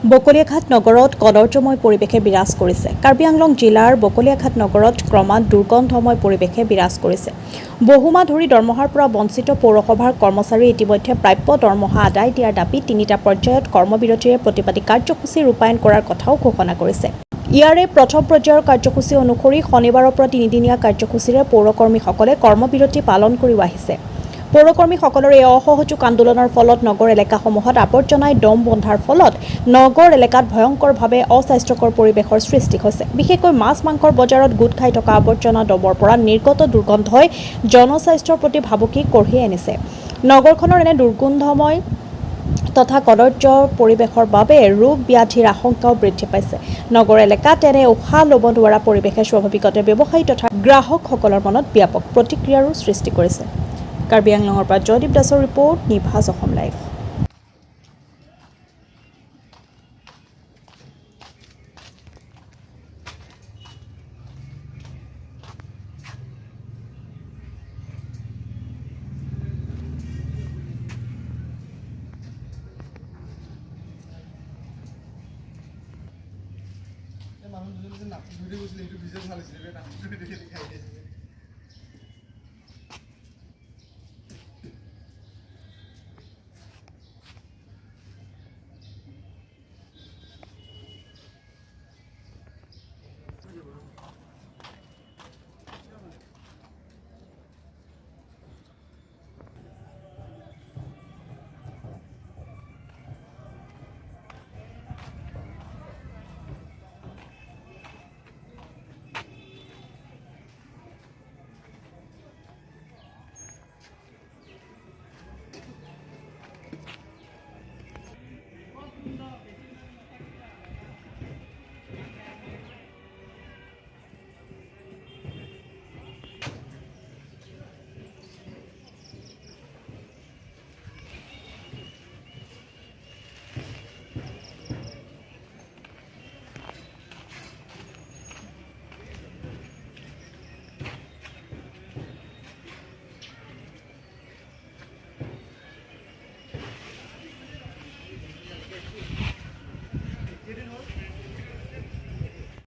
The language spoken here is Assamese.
বকলিয়াঘাট নগৰত কদৰ্যময় পৰিৱেশে বিৰাজ কৰিছে। কাৰ্বি আংলং জিলাৰ বকলিয়াঘাট নগৰত ক্ৰমাৎ দুৰ্গন্ধময় পৰিৱেশে বিৰাজ কৰিছে। বহুমাহ ধৰি দৰমহাৰ পৰা বঞ্চিত পৌৰসভাৰ কৰ্মচাৰী ইতিমধ্যে প্ৰাপ্য দৰমহা আদায় দিয়াৰ দাবীত ৩টা পৰ্যায়ত কৰ্মবিৰতিৰে প্ৰতিবাদী কাৰ্যসূচী ৰূপায়ণ কৰাৰ কথাও ঘোষণা কৰিছে। ইয়াৰে প্ৰথম পৰ্যায়ৰ কাৰ্যসূচী অনুসৰি শনিবাৰৰ পৰা ৩দিনীয়া কাৰ্যসূচীৰে পৌৰকৰ্মীসকলে কৰ্মবিৰতি পালন কৰি আহিছে। পৌৰকৰ্মীসকলৰ এই অসহযোগ আন্দোলনৰ ফলত নগৰ এলেকাসমূহত আৱৰ্জনাই দম বন্ধাৰ ফলত নগৰ এলেকাত ভয়ংকৰভাৱে অস্বাস্থ্যকৰ পৰিৱেশৰ সৃষ্টি হৈছে। বিশেষকৈ মাছ মাংসৰ বজাৰত গোট খাই থকা আৱৰ্জনা দমৰ পৰা নিৰ্গত দুৰ্গন্ধই জনস্বাস্থ্যৰ প্ৰতি ভাবুকি কঢ়িয়াই আনিছে। নগৰখনৰ এনে দুৰ্গন্ধময় তথা কদৰ্য পৰিৱেশৰ বাবে ৰোগ ব্যাধিৰ আশংকাও বৃদ্ধি পাইছে। নগৰ এলেকাত এনে উশাহ ল'ব নোৱাৰা পৰিৱেশে স্বাভাৱিকতে ব্যৱসায়ী তথা গ্ৰাহকসকলৰ মনত ব্যাপক প্ৰতিক্ৰিয়াৰো সৃষ্টি কৰিছে। কাৰ্বি আংলঙৰ পৰা জয়দীপ দাসৰ ৰিপৰ্ট, নিভাজ অসম লাইভ। মানুহ দুজনে নাপি গৈছিলে, সেইটো ভিডিঅ' ভাল হৈছিলে, নাপি দেখি খাই দিছিলে।